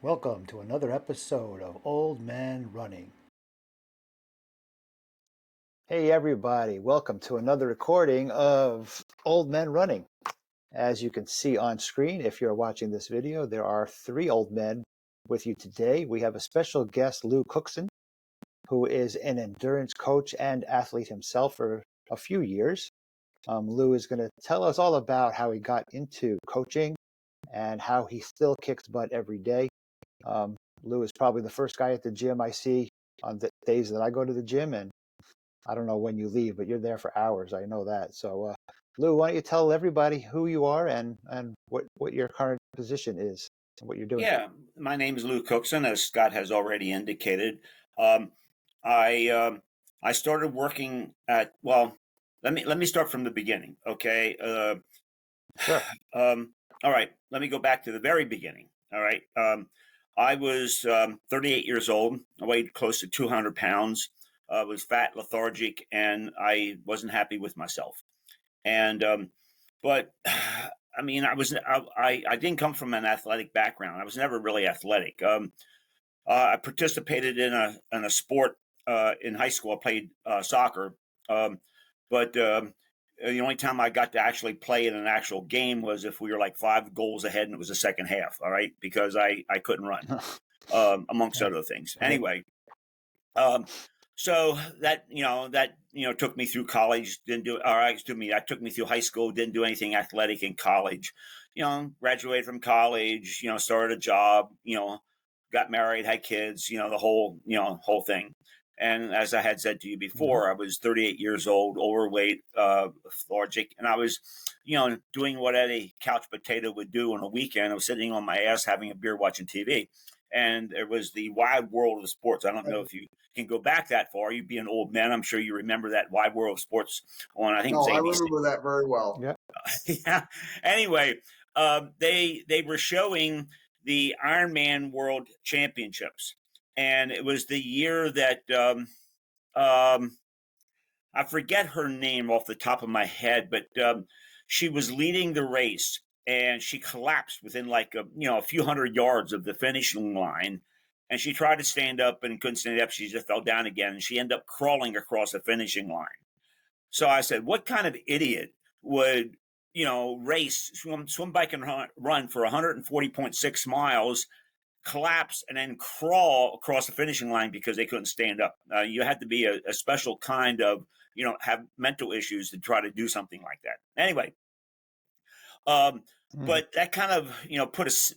Welcome to another episode of Old Man Running. Hey everybody, welcome to another recording of Old Men Running. As you can see on screen, if you're watching this video, there are three old men with you today. We have a special guest, Lou Cookson, who is an endurance coach and athlete himself for a few years. Lou is going to tell us all about how he got into coaching and how he still kicks butt every day. Lou is probably the first guy at the gym I see on the days that I go to the gym, and I don't know when you leave, but you're there for hours. I know that. So, Lou, why don't you tell everybody who you are and what your current position is and what you're doing? Yeah, my name is Lou Cookson, as Scott has already indicated. Um, I started working at Let me start from the beginning, okay? Sure. All right, let me go back to the very beginning. All right, I was 38 years old. I weighed close to 200 pounds. I was fat, lethargic, and I wasn't happy with myself. And but I mean, I didn't come from an athletic background. I was never really athletic. I participated in a sport in high school. I played soccer, um, but the only time I got to actually play in an actual game was if we were like 5 goals ahead and it was the second half. All right, because I couldn't run, amongst Yeah. other things. Right. Anyway, um, so that took me through college. Didn't do or excuse me. That took me through high school. Didn't do anything athletic in college. Graduated from college. Started a job. Got married, had kids. The whole thing. And as I had said to you Hmm. before, I was 38 years old, overweight, lethargic, and I was, doing what any couch potato would do on a weekend. I was sitting on my ass having a beer, watching TV, and there was the wide world of sports. I don't know if you can go back that far. You'd be an old man. I'm sure you remember that wide world of sports on, I think it was No, I ABC. remember that very well. Yeah. Yeah. Anyway, they were showing the Ironman World Championships, and it was the year that um, I forget her name off the top of my head, but she was leading the race. And she collapsed within like a few hundred yards of the finishing line, and she tried to stand up and couldn't stand up. She just fell down again, and she ended up crawling across the finishing line. So I said, what kind of idiot would, race, swim bike, and run for 140.6 miles, collapse, and then crawl across the finishing line because they couldn't stand up? You had to be a special kind of, have mental issues to try to do something like that. Anyway, um, Mm. but that kind of,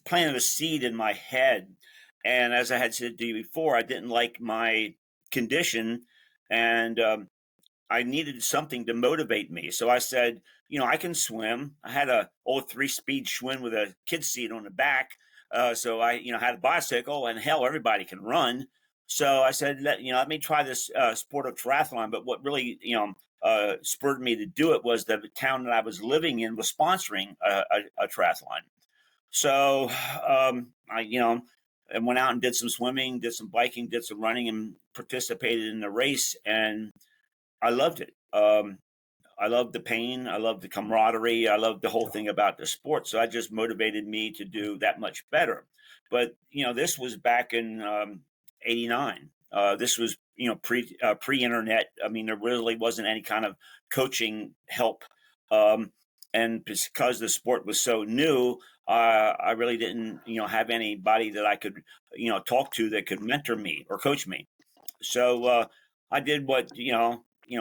planted a seed in my head. And as I had said to you before, I didn't like my condition. And I needed something to motivate me. So I said, I can swim. I had a old 3-speed Schwinn with a kid seat on the back. So I, had a bicycle, and hell, everybody can run. So I said, let me try this sport of triathlon. But what really, spurred me to do it was the town that I was living in was sponsoring a triathlon. So I went out and did some swimming, did some biking, did some running, and participated in the race. And I loved it. I loved the pain. I loved the camaraderie. I loved the whole thing about the sport. So that just motivated me to do that much better. But this was back in '89. This was pre internet. I mean, there really wasn't any kind of coaching help. Um, and because the sport was so new, I really didn't have anybody that I could talk to that could mentor me or coach me. So I did what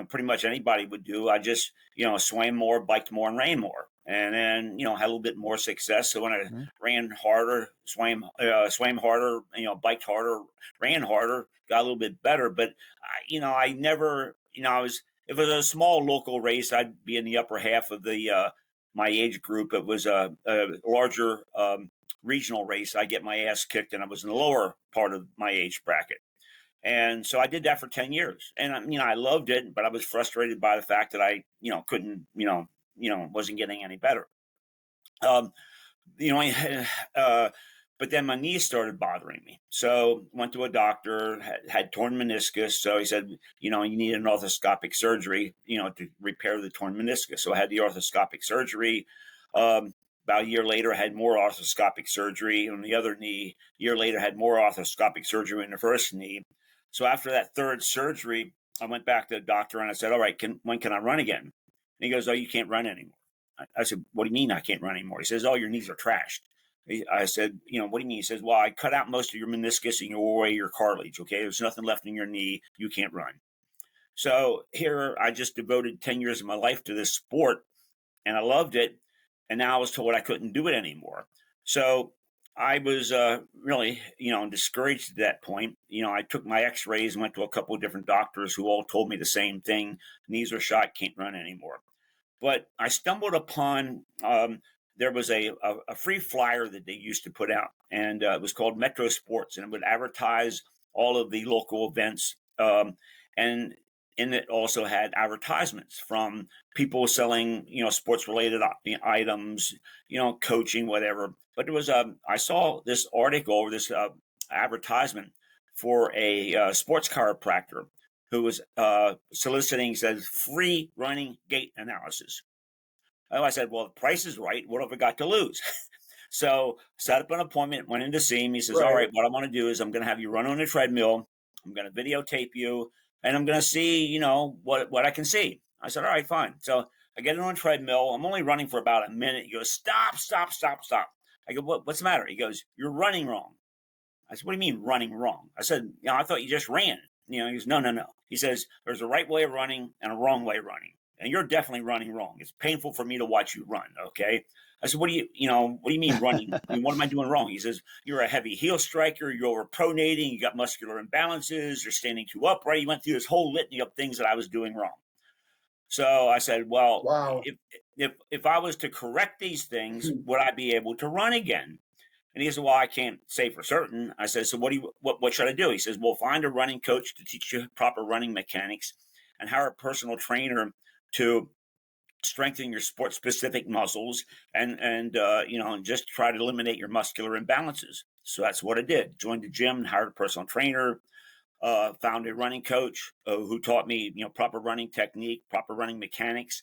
pretty much anybody would do. I just swam more, biked more, and ran more, and then had a little bit more success. So when I Mm. ran harder, swam harder, biked harder, ran harder, got a little bit better. But I never, I was if it was a small local race, I'd be in the upper half of the my age group. It was a larger regional race. I get my ass kicked, and I was in the lower part of my age bracket. And so I did that for 10 years. And I loved it, but I was frustrated by the fact that I, couldn't, wasn't getting any better. Um, you know, uh, but then my knees started bothering me. So went to a doctor, had torn meniscus. So he said, you need an orthoscopic surgery, to repair the torn meniscus. So I had the orthoscopic surgery. Um, About a year later, I had more arthroscopic surgery on the other knee. A year later, I had more arthroscopic surgery in the first knee. So after that third surgery, I went back to the doctor and I said, all right, when can I run again? And he goes, oh, you can't run anymore. I said, what do you mean I can't run anymore? He says, oh, your knees are trashed. I said, what do you mean? He says, well, I cut out most of your meniscus and your cartilage. Okay, there's nothing left in your knee. You can't run. So here I just devoted 10 years of my life to this sport and I loved it. And now I was told I couldn't do it anymore. So I was really, discouraged at that point. I took my x-rays and went to a couple of different doctors who all told me the same thing. Knees are shot, can't run anymore. But I stumbled upon, there was a free flyer that they used to put out, and it was called Metro Sports, and it would advertise all of the local events. And it also had advertisements from people selling, sports related items, coaching, whatever. But there was I saw this article or this advertisement for a sports chiropractor who was soliciting, says, free running gait analysis. Oh, I said, well, the price is right. What have I got to lose? So set up an appointment, went in to see him. He says, all right, what I want to do is I'm going to have you run on a treadmill. I'm going to videotape you and I'm going to see, what I can see. I said, all right, fine. So I get on a treadmill. I'm only running for about a minute. He goes, stop, stop, stop, stop. I go, what's the matter? He goes, you're running wrong. I said, what do you mean running wrong? I said, I thought you just ran. He goes, no, no, no. He says, there's a right way of running and a wrong way of running. And you're definitely running wrong. It's painful for me to watch you run. Okay. I said, what do you mean running? I mean, what am I doing wrong? He says, you're a heavy heel striker. You're over pronating. You got muscular imbalances. You're standing too upright. He went through this whole litany of things that I was doing wrong. So I said, well, wow. if I was to correct these things, would I be able to run again? And he said, well, I can't say for certain. I said, so what should I do? He says, well, find a running coach to teach you proper running mechanics and hire a personal trainer to strengthen your sport specific muscles and just try to eliminate your muscular imbalances. So that's what I did. Joined the gym, hired a personal trainer, found a running coach who taught me, proper running technique, proper running mechanics.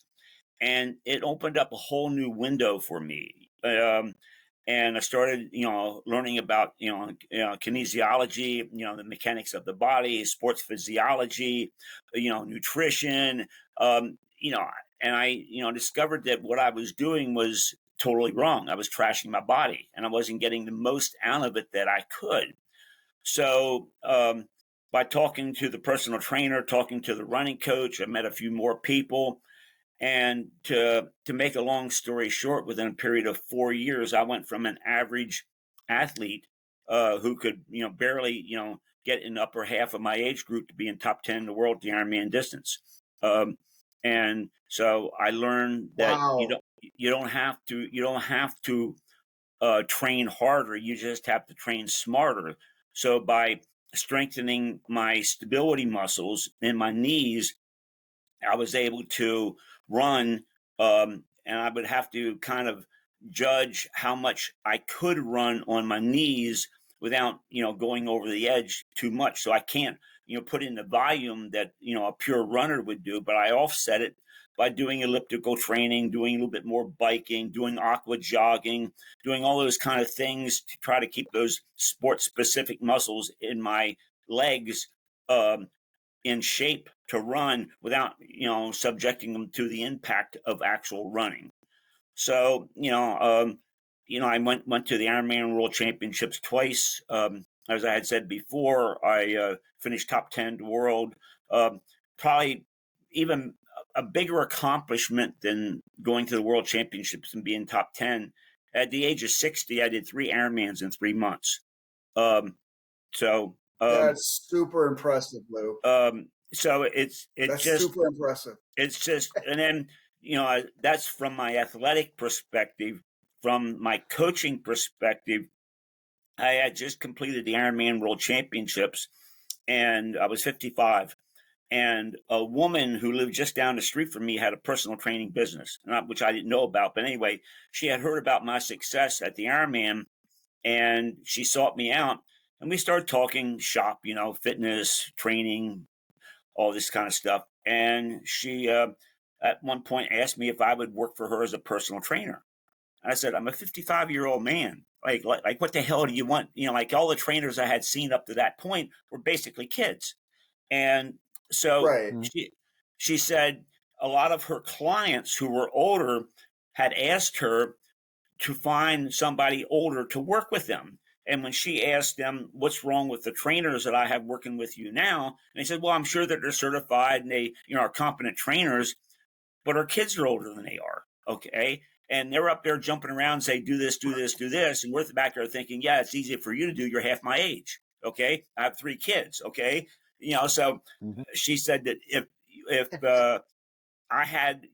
And it opened up a whole new window for me. And I started, learning about, kinesiology, the mechanics of the body, sports physiology, nutrition, and I, discovered that what I was doing was totally wrong. I was trashing my body and I wasn't getting the most out of it that I could. So, by talking to the personal trainer, talking to the running coach, I met a few more people. And to make a long story short, within a period of 4 years, I went from an average athlete who could, barely, get in the upper half of my age group to be in top 10 in the world at the Ironman distance. And so I learned that you don't have to train harder. You just have to train smarter. So by strengthening my stability muscles in my knees, I was able to run, and I would have to kind of judge how much I could run on my knees without, going over the edge too much. So I can't, put in the volume that, a pure runner would do, but I offset it by doing elliptical training, doing a little bit more biking, doing aqua jogging, doing all those kind of things to try to keep those sport specific muscles in my legs, in shape to run without, subjecting them to the impact of actual running. So, I went to the Ironman World Championships twice. As I had said before, I finished top 10 in the world. Probably even a bigger accomplishment than going to the World Championships and being top 10. At the age of 60, I did 3 Ironmans in 3 months. That's super impressive, Lou. So it's That's just super impressive. It's just, and then that's from my athletic perspective. From my coaching perspective, I had just completed the Ironman World Championships, and I was 55. And a woman who lived just down the street from me had a personal training business, which I didn't know about. But anyway, she had heard about my success at the Ironman, and she sought me out, and we started talking shop, fitness, training, all this kind of stuff. And she, at one point, asked me if I would work for her as a personal trainer. And I said, I'm a 55-year-old man. Like, what the hell do you want? Like all the trainers I had seen up to that point were basically kids. And so Right. she said a lot of her clients who were older had asked her to find somebody older to work with them. And when she asked them, what's wrong with the trainers that I have working with you now? And they said, well, I'm sure that they're certified and they, are competent trainers, but our kids are older than they are. Okay. And they're up there jumping around and say, do this, do this, do this. And we're at the back there thinking, yeah, it's easy for you to do. You're half my age. Okay. I have 3 kids. Okay. So she said that if I had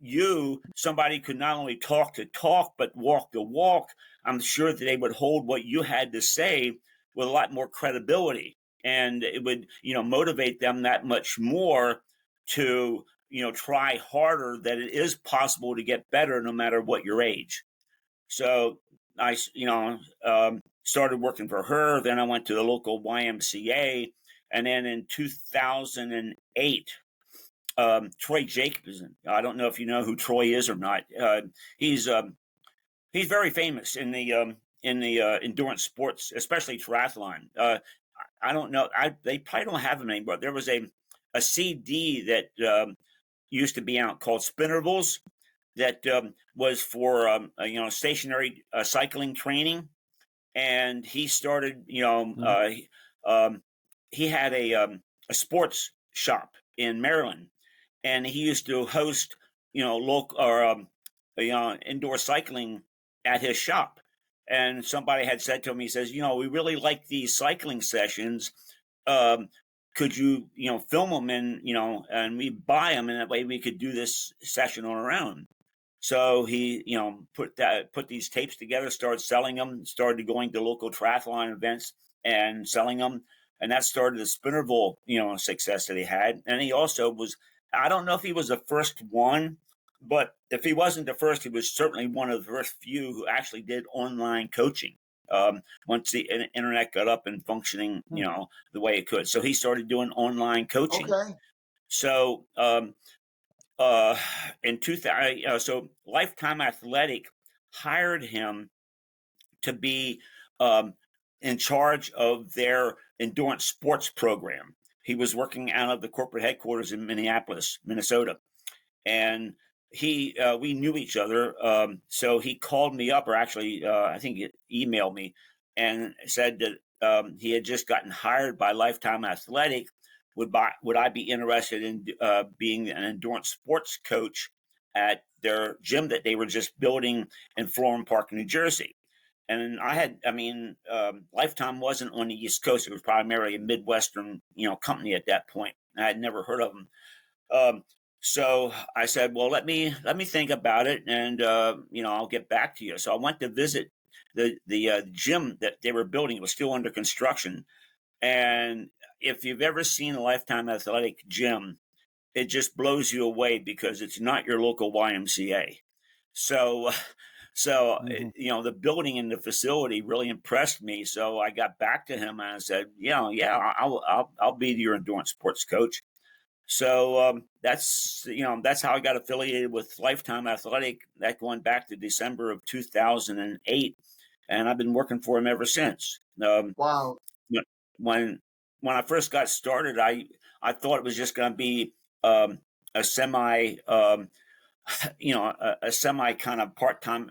somebody could not only talk the talk, but walk the walk, I'm sure that they would hold what you had to say with a lot more credibility. And it would, motivate them that much more to, try harder, that it is possible to get better no matter what your age. So I, started working for her. Then I went to the local YMCA. And then in 2008, Troy Jacobson. I don't know if you know who Troy is or not. He's very famous in the endurance sports, especially triathlon. I don't know. They probably don't have him anymore. There was a CD that used to be out called Spinnervals that was for stationary cycling training, and he started. He had a sports shop in Maryland, and he used to host, local or indoor cycling at his shop. And somebody had said to him, he says, we really like these cycling sessions. Could you, film them and we buy them, and that way we could do this session on our own. So he, put these tapes together, started selling them, started going to local triathlon events and selling them. And that started the Spinnerville, success that he had. And he also was, I don't know if he was the first one, but if he wasn't the first, he was certainly one of the first few who actually did online coaching. Once the internet got up and functioning, the way it could. So he started doing online coaching. Okay. So, in 2000, so Lifetime Athletic hired him to be in charge of their endurance sports program. He was working out of the corporate headquarters in Minneapolis, Minnesota, and we knew each other. So he called me up, or actually, I think he emailed me, and said that he had just gotten hired by Lifetime Athletic. Would I be interested in being an endurance sports coach at their gym that they were just building in Florham Park, New Jersey? And Lifetime wasn't on the East Coast. It was primarily a Midwestern, company at that point. I had never heard of them. So I said, well, let me think about it, and I'll get back to you. So I went to visit the gym that they were building. It was still under construction, and if you've ever seen a Lifetime Athletic gym, it just blows you away because it's not your local YMCA. So the building and the facility really impressed me. So I got back to him and I said, I'll be your endurance sports coach. So that's how I got affiliated with Lifetime Athletic. That going back to December of 2008, and I've been working for him ever since. Wow. When I first got started, I thought it was just going to be a semi a semi kind of part-time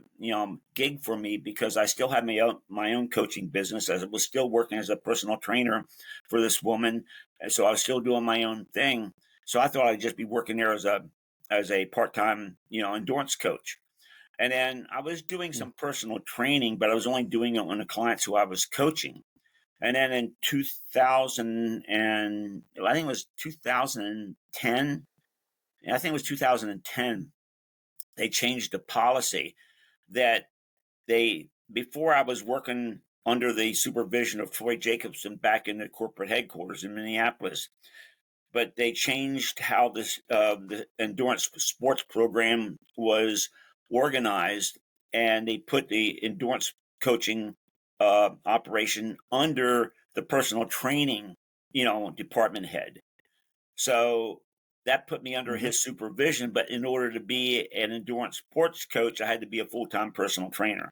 gig for me, because I still had my own coaching business, as I was still working as a personal trainer for this woman, and so I was still doing my own thing. So I thought I'd just be working there as a part-time endurance coach. And then I was doing some personal training, but I was only doing it on the clients who I was coaching. And then in 2000, and I think it was 2010, I think it was 2010, they changed the policy that before I was working under the supervision of Troy Jacobson back in the corporate headquarters in Minneapolis, but they changed how the endurance sports program was organized, and they put the endurance coaching operation under the personal training, department head. So that put me under his supervision. But in order to be an endurance sports coach, I had to be a full-time personal trainer.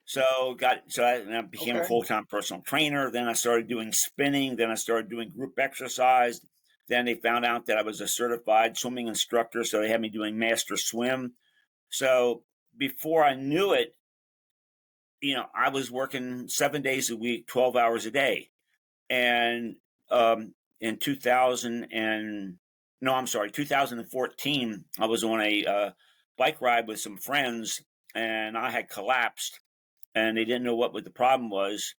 So I became a full-time personal trainer. Then I started doing spinning. Then I started doing group exercise. Then they found out that I was a certified swimming instructor, so they had me doing master swim. So before I knew it, I was working 7 days a week, 12 hours a day. And in 2014, I was on a bike ride with some friends, and I had collapsed, and they didn't know what the problem was.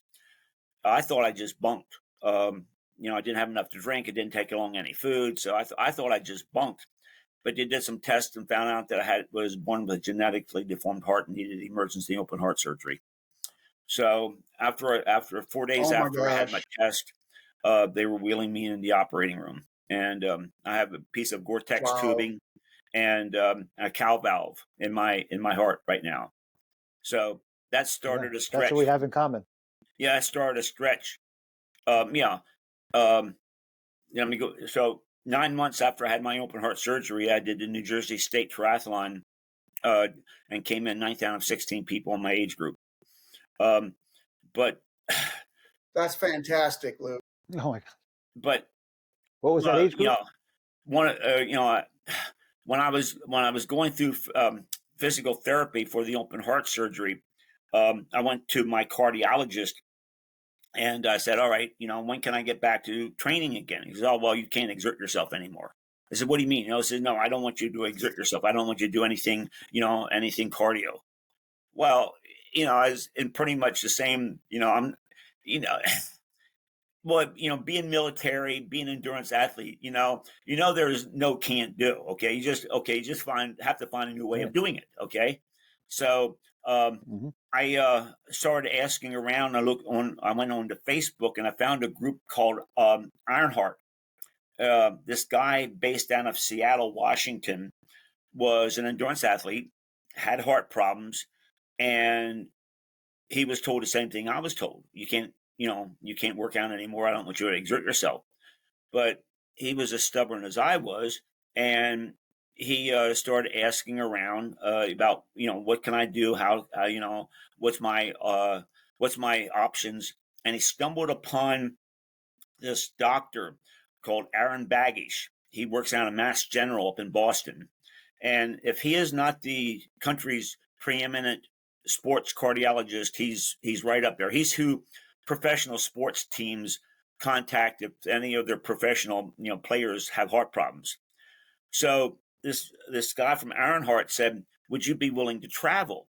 I thought I just bunked. I didn't have enough to drink. It didn't take along any food, so I thought I just bunked. But they did some tests and found out that I was born with a genetically deformed heart and needed emergency open heart surgery. So after 4 days after I had my test, they were wheeling me in the operating room, and I have a piece of Gore-Tex tubing and a cow valve in my heart right now. So that started a stretch. That's what we have in common. Yeah, I started a stretch. Let me go. So 9 months after I had my open heart surgery, I did the New Jersey State Triathlon and came in 9th out of 16 people in my age group. But that's fantastic, Lou. Oh my God! But what was that age group? When I was going through physical therapy for the open heart surgery, I went to my cardiologist and I said, "All right, when can I get back to training again?" He said, "Oh, well, you can't exert yourself anymore." I said, "What do you mean?" I said, "No, I don't want you to exert yourself. I don't want you to do anything, anything cardio." Well, I was in pretty much the same, I'm, well, being military, being an endurance athlete, there's no can't do. Okay. You just have to find a new way of doing it. Okay. So, I started asking around. I went on to Facebook and I found a group called Ironheart. This guy based out of Seattle, Washington, was an endurance athlete, had heart problems, and he was told the same thing I was told. You can't work out anymore. I don't want you to exert yourself. But he was as stubborn as I was, and he started asking around about, what can I do? How, what's my options? And he stumbled upon this doctor called Aaron Baggish. He works out of Mass General up in Boston. And if he is not the country's preeminent sports cardiologist, he's right up there. He's who professional sports teams contact if any of their professional players have heart problems. So this guy from Ironheart said, "Would you be willing to travel?"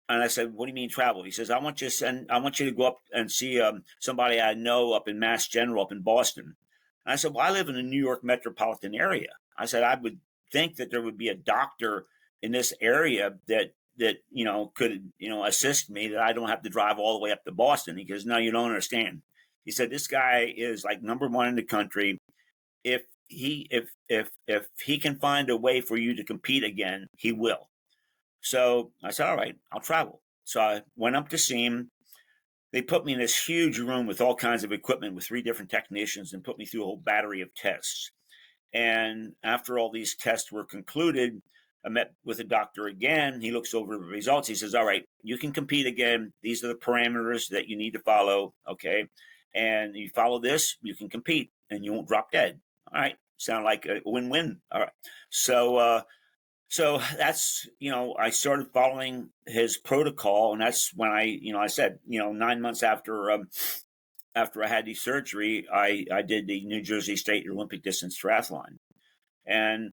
And I said, "What do you mean travel?" He says, I want you to go up and see somebody I know up in Mass General up in Boston." And I said, "Well, I live in the New York metropolitan area." I said, "I would think that there would be a doctor in this area that could assist me, that I don't have to drive all the way up to Boston." He goes, "No, you don't understand." He said, "This guy is like number one in the country. If he can find a way for you to compete again, he will." So I said, "All right, I'll travel." So I went up to see him. They put me in this huge room with all kinds of equipment with 3 different technicians and put me through a whole battery of tests. And after all these tests were concluded, I met with the doctor again. He looks over the results. He says, "All right, you can compete again. These are the parameters that you need to follow. Okay. And you follow this, you can compete and you won't drop dead." All right. Sound like a win-win. All right. So that's, I started following his protocol. And that's when I said, 9 months after I had the surgery, I did the New Jersey State Olympic distance triathlon, and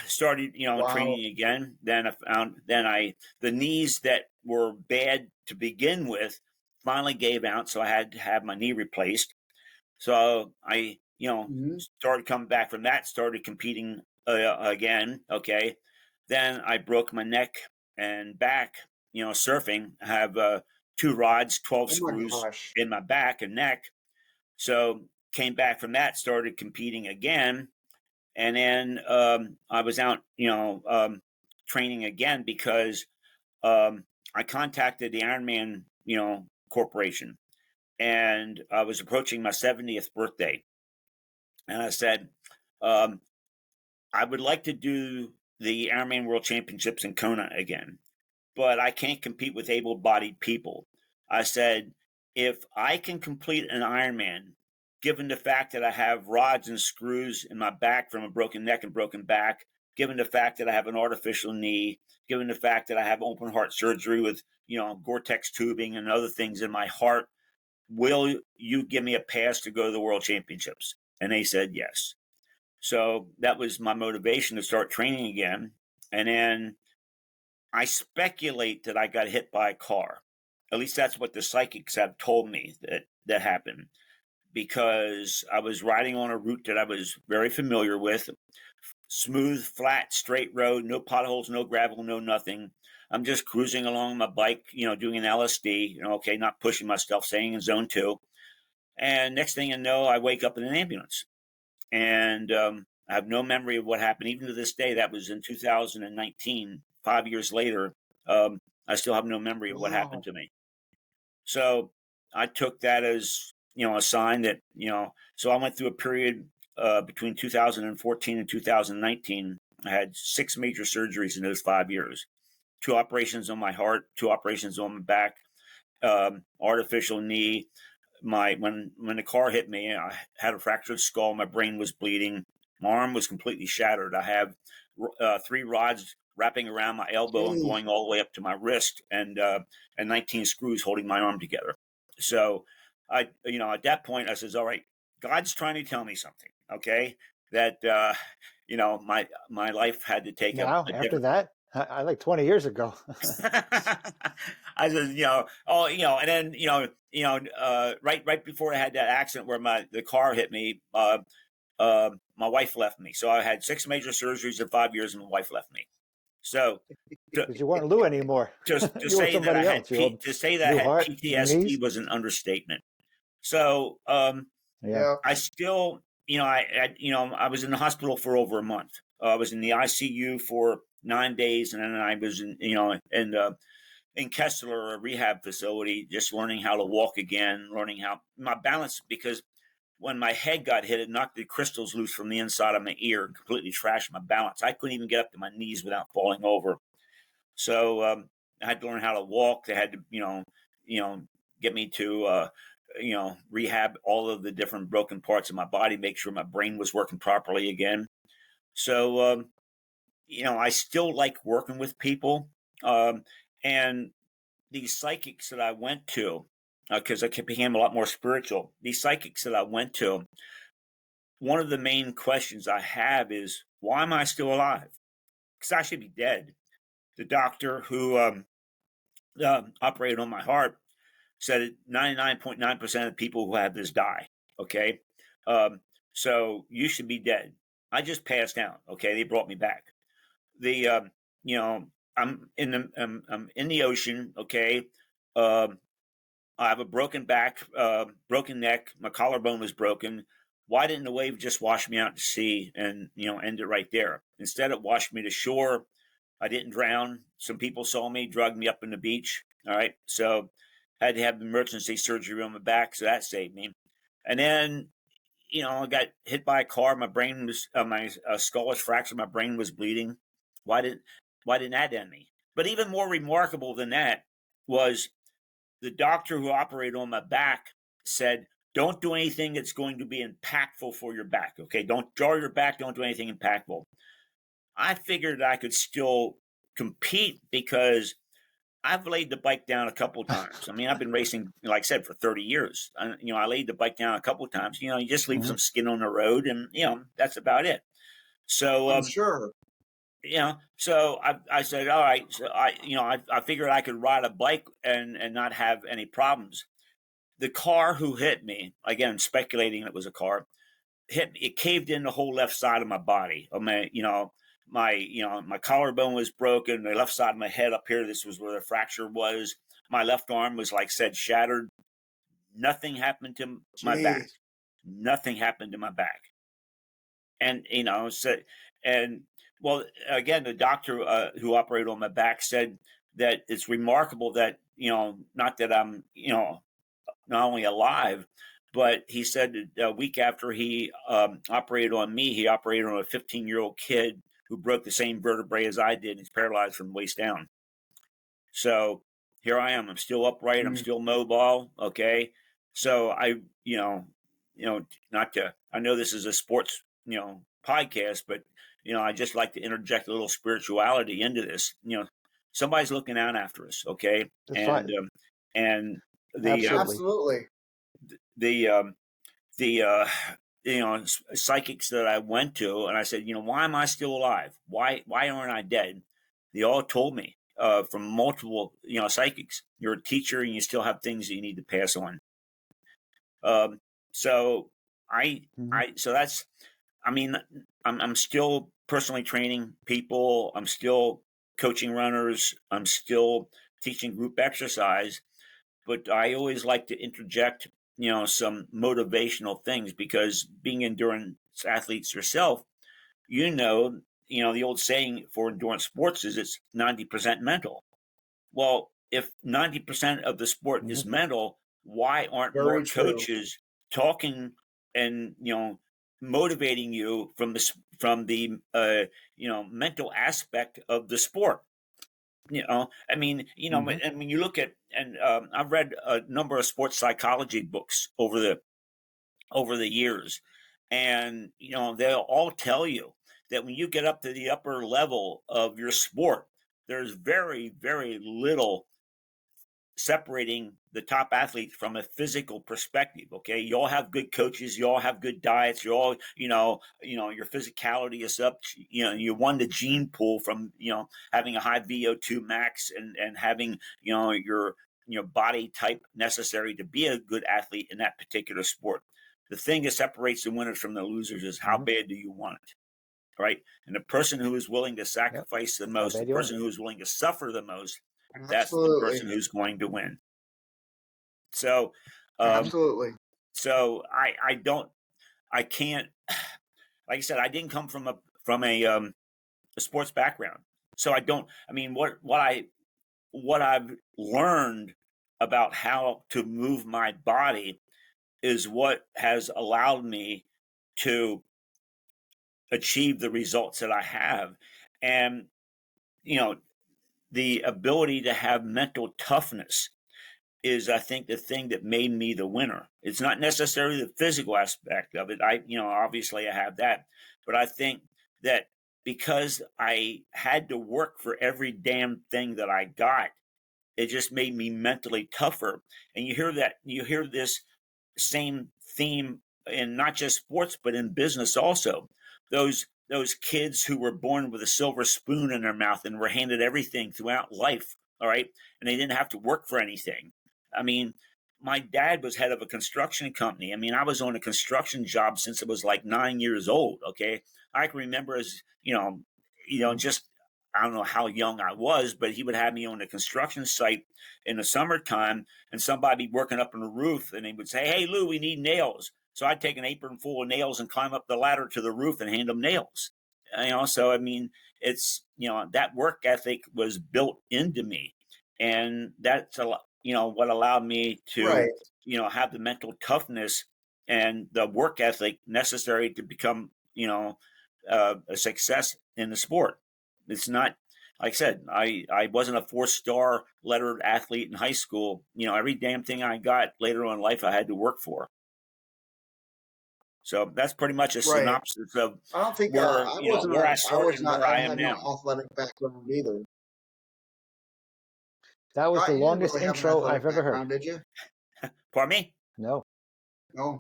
started training again. Then I found the knees that were bad to begin with finally gave out, so I had to have my knee replaced. So I started coming back from that, started competing again. Okay, then I broke my neck and back. Surfing. I have 2 rods, 12 screws in my back and neck. So came back from that, started competing again. And then I was out, training again because I contacted the Ironman, corporation, and I was approaching my 70th birthday. And I said, I would like to do the Ironman World Championships in Kona again, but I can't compete with able-bodied people. I said, if I can complete an Ironman, given the fact that I have rods and screws in my back from a broken neck and broken back, given the fact that I have an artificial knee, given the fact that I have open heart surgery with, Gore-Tex tubing and other things in my heart, will you give me a pass to go to the World Championships? And they said yes. So that was my motivation to start training again. And then I speculate that I got hit by a car. At least that's what the psychics have told me that happened, because I was riding on a route that I was very familiar with, smooth, flat, straight road, no potholes, no gravel, no nothing. I'm just cruising along my bike, doing an LSD, okay, not pushing myself, staying in zone 2. And next thing you know, I wake up in an ambulance. And I have no memory of what happened. Even to this day, that was in 2019, 5 years later. I still have no memory of what happened to me. So I took that as, a sign that, so I went through a period between 2014 and 2019. I had 6 major surgeries in those 5 years, 2 operations on my heart, 2 operations on my back, artificial knee. When the car hit me, I had a fractured skull. My brain was bleeding. My arm was completely shattered. I have 3 rods wrapping around my elbow and going all the way up to my wrist, and 19 screws holding my arm together. So at that point, I says, all right, God's trying to tell me something, okay? That my life had to take now, a after different. that, I like 20 years ago. I said, and then, right before I had that accident where the car hit me, my wife left me. So I had 6 major surgeries in 5 years, and my wife left me. So Because you weren't Lou anymore. to You were say that I somebody had else. You to say that I new had heart, new knees. PTSD was an understatement. So Yeah. I still, I was in the hospital for over a month. I was in the ICU for 9 days, and then I was in Kessler, a rehab facility, just learning how to walk again, learning how my balance, because when my head got hit, it knocked the crystals loose from the inside of my ear, completely trashed my balance. I couldn't even get up to my knees without falling over. So I had to learn how to walk. They had to, get me to, rehab all of the different broken parts of my body, make sure my brain was working properly again. So, I still like working with people. And these psychics that I went to, because I became a lot more spiritual, these psychics that I went to, one of the main questions I have is, why am I still alive? Because I should be dead. The doctor who operated on my heart said 99.9% of people who have this die. Okay. So you should be dead. I just passed out. Okay. They brought me back. The, I'm in the ocean. Okay. I have a broken back, broken neck. My collarbone was broken. Why didn't the wave just wash me out to sea and, end it right there? Instead, it washed me to shore. I didn't drown. Some people saw me, dragged me up in the beach. All right. So I had to have emergency surgery on my back. So that saved me. And then, I got hit by a car. My brain was, my skull was fractured. My brain was bleeding. Why didn't that end me? But even more remarkable than that was the doctor who operated on my back said, don't do anything that's going to be impactful for your back. Okay. Don't jar your back. Don't do anything impactful. I figured I could still compete because I've laid the bike down a couple of times. I mean, I've been racing, like I said, for 30 years. I laid the bike down a couple of times. You just leave some skin on the road, and that's about it. So I'm sure. So I said, all right. So I figured I could ride a bike and not have any problems. The car who hit me, again, speculating it was a car, hit me. It caved in the whole left side of my body. I mean, my collarbone was broken. The left side of my head up here, this was where the fracture was. My left arm was, like I said, shattered. Nothing happened to my back. Nothing happened to my back. And, well, again, the doctor who operated on my back said that it's remarkable that, not that I'm, not only alive, But he said a week after he operated on me, he operated on a 15-year-old kid who broke the same vertebrae as I did, and he's paralyzed from the waist down. So here I am. I'm still upright. I'm still mobile. Okay. So not to, I know this is a sports, podcast, but, I just like to interject a little spirituality into this. Somebody's looking out after us. Okay. That's And, right. and Absolutely. the psychics that I went to, and I said, why am I still alive? Why aren't I dead? They all told me from multiple psychics, you're a teacher and you still have things that you need to pass on. So so that's, I'm still personally training people. I'm still coaching runners. I'm still teaching group exercise, but I always like to interject, some motivational things, because being endurance athletes yourself, the old saying for endurance sports is it's 90% mental. Well, if 90% of the sport is mental, why aren't more Very true. coaches talking and, motivating you from the mental aspect of the sport? And when you look at, and I've read a number of sports psychology books over the years, and they'll all tell you that when you get up to the upper level of your sport, there's very, very little separating the top athletes from a physical perspective. Okay, you all have good coaches, you all have good diets, you all your physicality is up. You won the gene pool from having a high VO2 max and having your body type necessary to be a good athlete in that particular sport. The thing that separates the winners from the losers is how bad do you want it, right? And the person who is willing to sacrifice the most, the person who is willing to suffer the most, that's the person who's going to win. So, Absolutely. So I can't, like I said, I didn't come from a sports background. So what I've learned about how to move my body is what has allowed me to achieve the results that I have. And, the ability to have mental toughness is, I think, the thing that made me the winner. It's not necessarily the physical aspect of it. Obviously I have that, but I think that because I had to work for every damn thing that I got, it just made me mentally tougher. And you hear this same theme in not just sports, but in business also. Those kids who were born with a silver spoon in their mouth and were handed everything throughout life, all right, and they didn't have to work for anything. I mean, my dad was head of a construction company. I mean, I was on a construction job since I was like 9 years old. Okay, I can remember as just, I don't know how young I was, but he would have me on a construction site in the summertime, and somebody be working up on the roof, and he would say, "Hey, Lou, we need nails." So I'd take an apron full of nails and climb up the ladder to the roof and hand them nails. So I mean, it's that work ethic was built into me, and that's a lot. What allowed me to have the mental toughness and the work ethic necessary to become a success in the sport. It's not, like I said, I wasn't a 4-star lettered athlete in high school. Every damn thing I got later on in life, I had to work for. So that's pretty much a synopsis of I don't think where where I I started and where I am had no now. athletic background either. That was the You didn't longest really have an intro athletic I've ever heard. background, did you? Pardon me? No. No.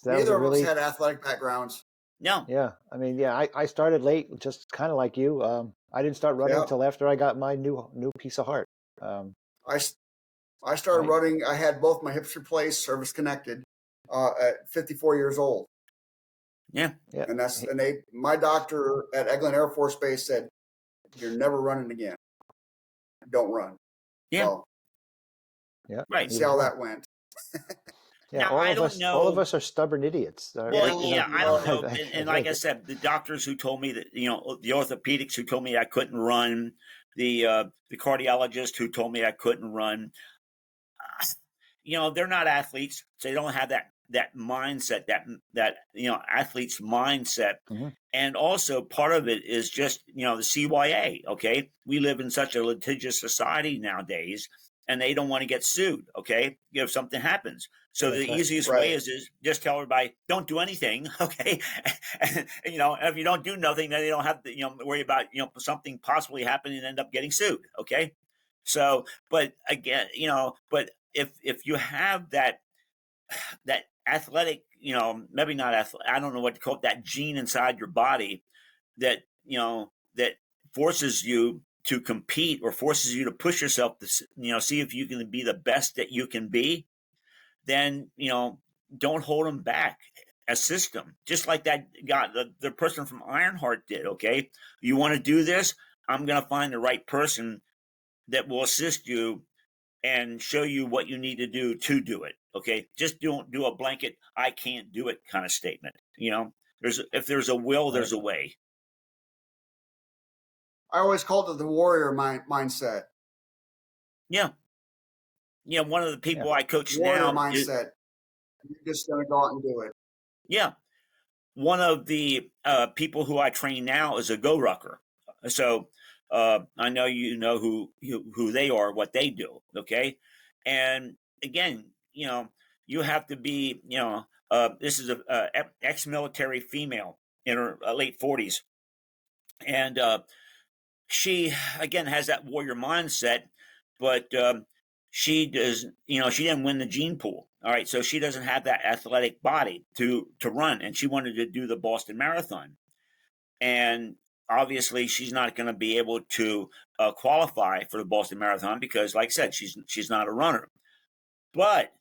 That was Neither a of us really, had athletic backgrounds. No. yeah. I mean, yeah, I started late, just kind of like you. I didn't start running Yeah. until after I got my new piece of heart. I started running. I had both my hips replaced, service connected, at 54 years old. Yeah. Yeah. And my doctor at Eglin Air Force Base said, "You're never running again. Don't run." Yeah. Well, Yeah. Right. see how that went. Yeah, Now, I don't know. all of us are stubborn idiots. Well, yeah, I don't know. I And like think I said, the doctors who told me that, the orthopedics who told me I couldn't run, the cardiologist who told me I couldn't run, they're not athletes. So they don't have that mindset, that athlete's mindset. Mhm. And also part of it is just, the CYA. Okay, we live in such a litigious society nowadays, and they don't want to get sued. Okay, if something happens. So That's the right. easiest Right. way is just tell everybody, don't do anything. Okay, and if you don't do nothing, then they don't have to worry about something possibly happening and end up getting sued. Okay, so but again, but if you have that athletic, maybe not athletic, I don't know what to call it, that gene inside your body that that forces you to compete or forces you to push yourself to see if you can be the best that you can be, then don't hold them back. Assist them, just like that guy, the person from Ironheart did. Okay, you want to do this, I'm going to find the right person that will assist you and show you what you need to do it. Okay, just don't do a blanket "I can't do it" kind of statement. If there's a will, Right. there's a way. I always called it the warrior mindset. Yeah, one of the people I coach Warrior now is mindset. You're just going to go out and do it. yeah. One of the people who I train now is a go rucker. So I know who they are, what they do. Okay, and again, you have to be, this is a ex-military female in her late 40s, and she again has that warrior mindset, but she does, she didn't win the gene pool. All right, so she doesn't have that athletic body to run, and she wanted to do the Boston Marathon, and obviously she's not going to be able to qualify for the Boston Marathon because, like I said, she's not a runner. But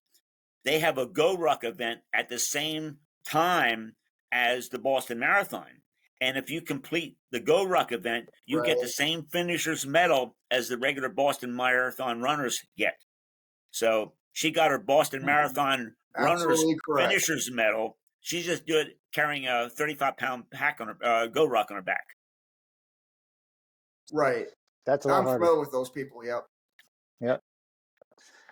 they have a Go Ruck event at the same time as the Boston Marathon. And if you complete the Go Ruck event, you get the Right. same finisher's medal as the regular Boston Marathon runners get. So she got her Boston Marathon runners Absolutely correct. finisher's medal. She's just carrying a 35-pound pack on her Go Ruck on her back. Right. That's a lot I'm harder. familiar with those people. Yep. Yep.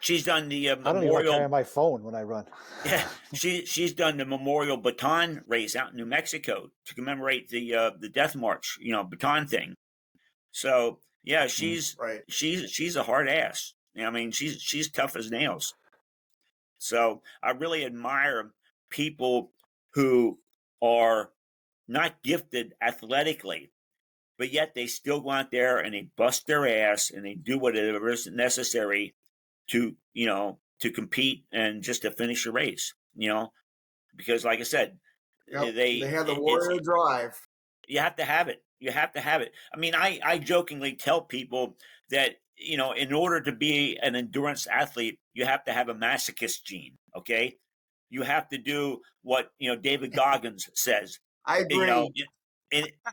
She's done the I don't even like carrying my phone when I run. Yeah, she's done the Memorial Baton race out in New Mexico to commemorate the Death March, baton thing. So yeah, Right. she's a hard ass. I mean, she's tough as nails. So I really admire people who are not gifted athletically, but yet they still go out there and they bust their ass and they do whatever is necessary to to compete and just to finish a race. Because like I said, Yep. They have the it's warrior drive. you have to have it. You have to have it. I mean, I jokingly tell people that in order to be an endurance athlete, you have to have a masochist gene. Okay, you have to do what David Goggins says. I agree.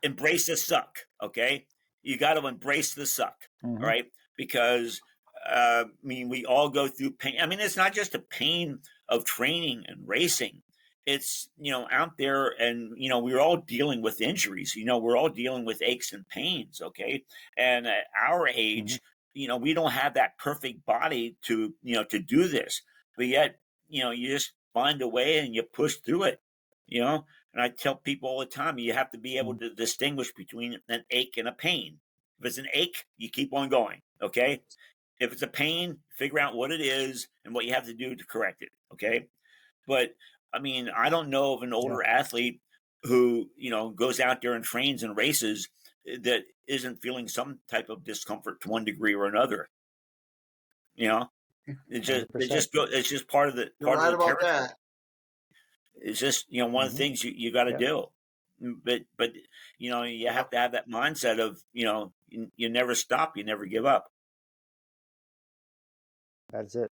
Embrace the suck. Okay, you got to embrace the suck. Mhm. All right, because I mean, we all go through pain. I mean, it's not just the pain of training and racing. It's out there, and we're all dealing with injuries. We're all dealing with aches and pains. Okay, and at our age, we don't have that perfect body to to do this, but yet you just find a way and you push through it. And I tell people all the time, you have to be able to distinguish between an ache and a pain. If it's an ache, you keep on going. Okay. If it's a pain, figure out what it is and what you have to do to correct it. Okay. But I mean, I don't know of an older athlete who, goes out there and trains and races that isn't feeling some type of discomfort to one degree or another. It just 100%. it's just part of the You're right about territory. that. It's just one of the things you got to Yep. do. But you have to have that mindset of you never stop, you never give up. That's it.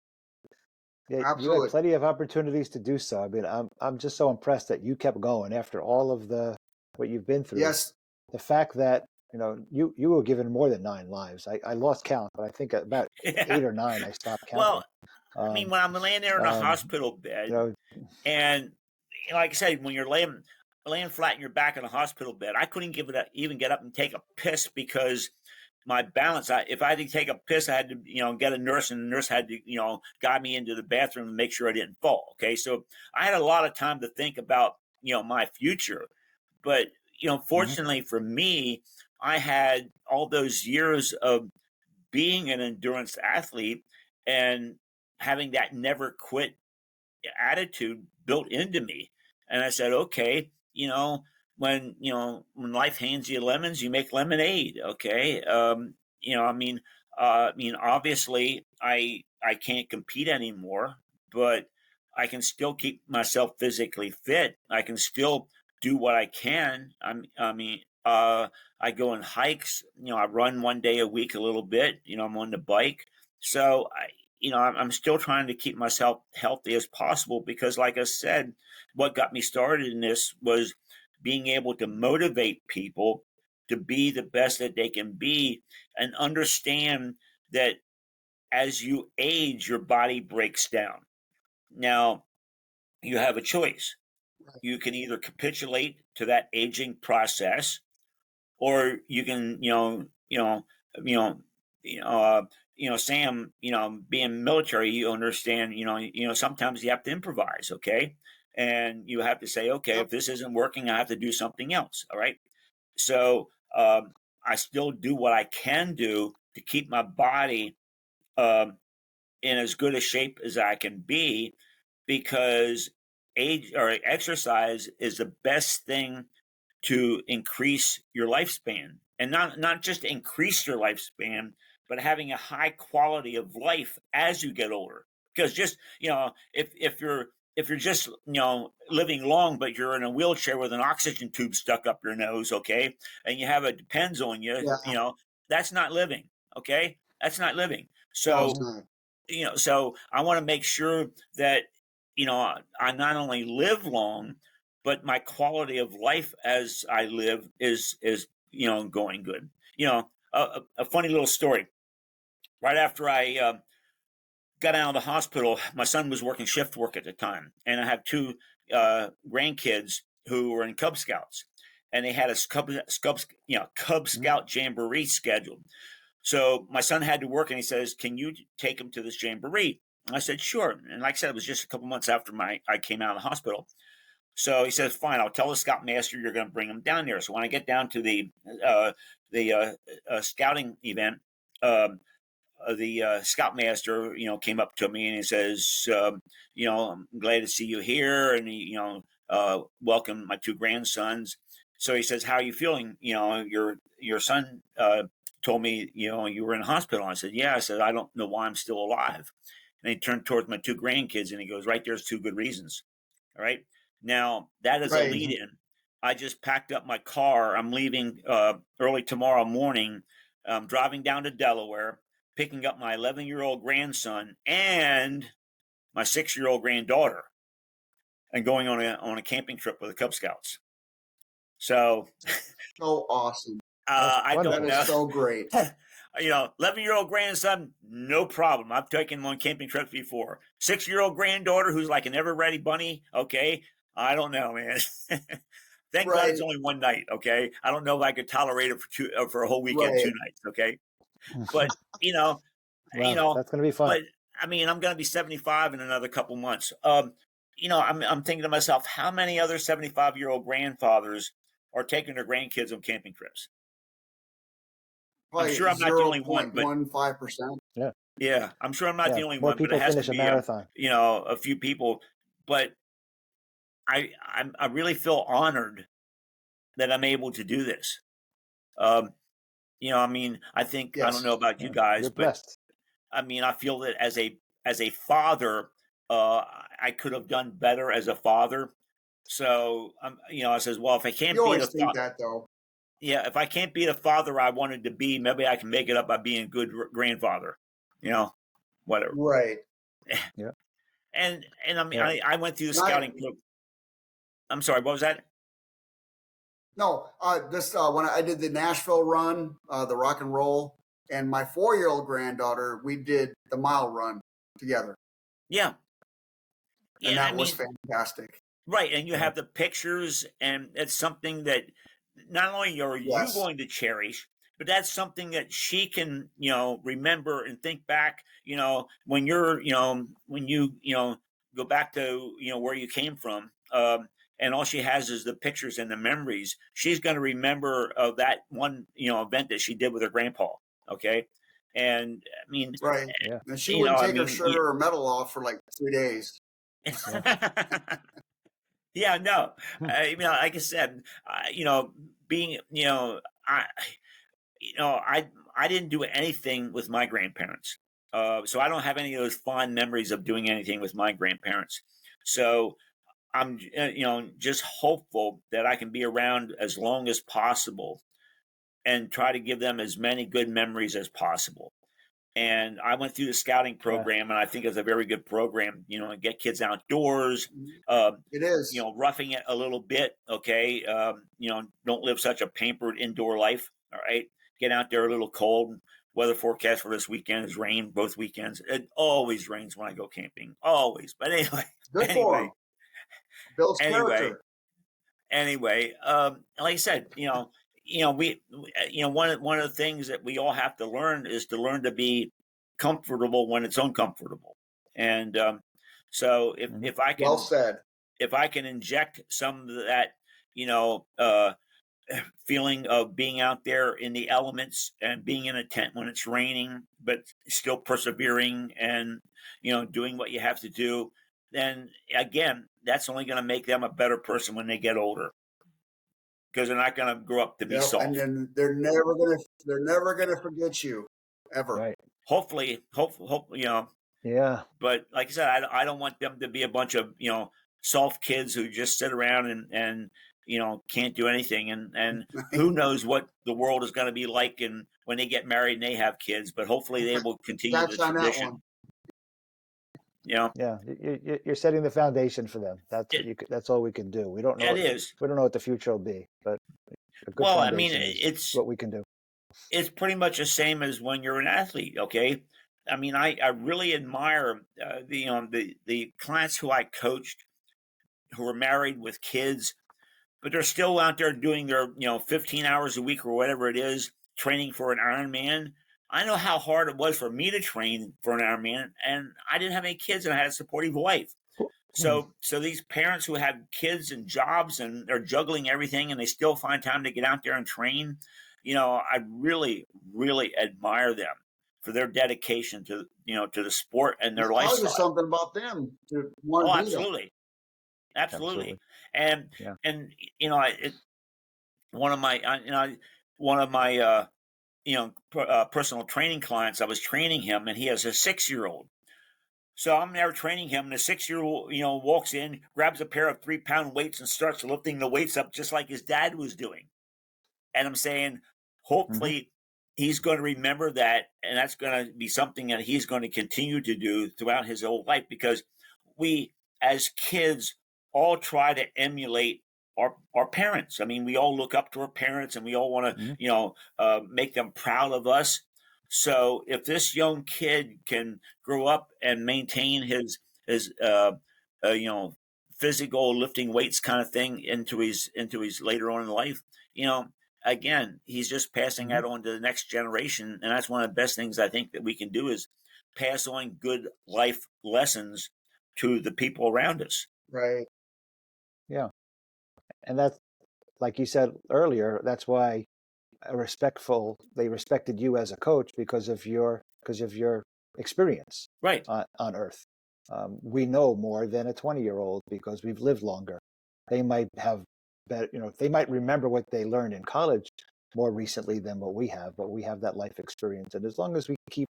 Yeah, you had Absolutely. plenty of opportunities to do so. I mean, I'm just so impressed that you kept going after all of what you've been through. Yes. The fact that you were given more than 9 lives. I lost count, but I think about 8 or 9 I stopped counting. Well, I mean, when I'm laying there in a hospital bed, and like I said, when you're laying flat in your back in a hospital bed, I couldn't even get up and take a piss because my balance. If I had to take a piss, I had to, get a nurse, and the nurse had to, guide me into the bathroom and make sure I didn't fall. Okay. So I had a lot of time to think about, my future. But, fortunately for me, I had all those years of being an endurance athlete and having that never quit attitude built into me. And I said, okay, when life hands you lemons, you make lemonade. Okay. Obviously I can't compete anymore, but I can still keep myself physically fit. I can still do what I can. I go on hikes, I run one day a week a little bit, I'm on the bike. So I'm still trying to keep myself healthy as possible because, like I said, what got me started in this was being able to motivate people to be the best that they can be and understand that as you age, your body breaks down. Now, you have a choice. You can either capitulate to that aging process, or you can, you know, Sam, being military, you understand, sometimes you have to improvise, okay? And you have to say, okay, if this isn't working, I have to do something else, all right? So I still do what I can do to keep my body um, in as good a shape as I can be, because age or exercise is the best thing to increase your lifespan, and not just increase your lifespan, but having a high quality of life as you get older. Because just if you're just living long, but you're in a wheelchair with an oxygen tube stuck up your nose, okay, and you have a depends on you, Yeah. that's not living. Okay, that's not living. No, it's So not. so I want to make sure that I not only live long, but my quality of life as I live is going good. A funny little story. Right after I got out of the hospital, my son was working shift work at the time, and I have two grandkids who were in Cub Scouts, and they had a Cub Scout jamboree scheduled. So my son had to work, and he says, "Can you take him to this jamboree?" I said, "Sure." And like I said, it was just a couple months after I came out of the hospital. So he says, "Fine, I'll tell the scoutmaster you're going to bring him down there." So when I get down to the scouting event, um, the scoutmaster, came up to me and he says, "I'm glad to see you here," and he, welcomed my two grandsons. So he says, "How are you feeling? Your son told me, you were in the hospital." I said, "Yeah." I said, "I don't know why I'm still alive." And he turned towards my two grandkids and he goes, "Right there's two good reasons." All right. Now that is a Right. lead in. I just packed up my car. I'm leaving early tomorrow morning. I'm driving down to Delaware, picking up my 11-year-old grandson and my 6-year-old granddaughter, and going on a camping trip with the Cub Scouts. So So awesome. I wonderful. don't That know. is so great. 11-year-old grandson, no problem. I've taken him on camping trips before. 6-year-old granddaughter, who's like an ever-ready bunny. Okay, I don't know, man. Thank God it's Right. only one night. Okay, I don't know if I could tolerate it for a whole weekend, Right. 2 nights. Okay, but Wow, that's going to be fun. but I mean, I'm going to be 75 in another couple months. I'm thinking to myself, how many other 75-year-old grandfathers are taking their grandkids on camping trips? I'm Probably sure I'm not the only one, but 0.15%. Yeah, yeah, I'm sure I'm not yeah. the only More one, but it people has to finish a be marathon. a few people. But I really feel honored that I'm able to do this. Um, I think I don't Yes. know about you Yeah, guys, you're but blessed. I mean, I feel that as a father, I could have done better as a father. So I says, well, if I can't You be the always think that, though. yeah, if I can't be the father I wanted to be, maybe I can make it up by being a good grandfather. Whatever. Right. Yeah, And I mean, yeah. I went through the And I scouting program. I'm sorry, what was that? no, this when I did the Nashville run, the rock and roll, and my 4-year-old granddaughter, we did the mile run together, Yeah, and yeah. I that was mean, fantastic. right, and you Yeah. have the pictures, and it's something that not only are you Yes. going to cherish, but that's something that she can, remember and think back, when you're, when you, go back to, where you came from. And all she has is the pictures and the memories. She's going to remember of that one, event that she did with her grandpa. Okay. And I mean, Right. Yeah. And she wouldn't I take her mean, shirt or her medal off for like 3 days. yeah, no, Hmm. like I said, being, I, I didn't do anything with my grandparents. So I don't have any of those fond memories of doing anything with my grandparents. So I'm, just hopeful that I can be around as long as possible and try to give them as many good memories as possible. And I went through the scouting Yeah. program, and I think it's a very good program. Get kids outdoors, It is. roughing it a little bit. Okay, don't live such a pampered indoor life. All right, get out there a little cold. Weather forecast for this weekend is rain both weekends. It always rains when I go camping, always. But anyway, Good for him. anyway, Builds anyway, character. anyway. Like I said, one of the things that we all have to learn is to learn to be comfortable when it's uncomfortable. And so Mhm. Well said. if I can inject some of that, you know, uh, feeling of being out there in the elements and being in a tent when it's raining, but still persevering and, doing what you have to do, then again, that's only going to make them a better person when they get older because they're not going to grow up to be Yep. And soft. then they're never gonna forget you ever. Right. Hopefully, Yeah. but like I said, I don't want them to be a bunch of, soft kids who just sit around and can't do anything. And who knows what the world is going to be like and when they get married and they have kids, but hopefully they will continue the That's on that tradition. one. Yeah. You're setting the foundation for them. That's what It, that's all we can do. We don't know. it is. We don't know what the future will be, but a good Well, I mean, foundation is what we can do. it's pretty much the same as when you're an athlete. Okay. I mean, I really admire the clients who I coached who are married with kids, but they're still out there doing their 15 hours a week or whatever it is, training for an Ironman. I know how hard it was for me to train for an Ironman, and I didn't have any kids, and I had a supportive wife. Hmm. So these parents who have kids and jobs and they're juggling everything, and they still find time to get out there and train. I really, really admire them for their dedication to the sport and their It tells you lifestyle. something about them to want Oh, to be there. absolutely, absolutely. Absolutely. And Yeah. and one of my one of my personal training clients, I was training him, and he has a 6-year-old. So I'm there training him, and the 6-year-old walks in, grabs a pair of 3-pound weights and starts lifting the weights up just like his dad was doing. And I'm saying, hopefully he's going to remember that, and that's going to be something that he's going to continue to do throughout his whole life, because we as kids all try to emulate our parents. I mean, we all look up to our parents, and we all want Mhm. to make them proud of us. So if this young kid can grow up and maintain his physical lifting weights kind of thing into his later on in life, you know again, he's just passing Mhm. that on to the next generation. And that's one of the best things I think that we can do is pass on good life lessons to the people around us. Right. Yeah. And that's like you said earlier. That's why they respected you as a coach because of your experience Right. on Earth. We know more than a 20-year-old because we've lived longer. They might have better, they might remember what they learned in college more recently than what we have, but we have that life experience. And as long as we keep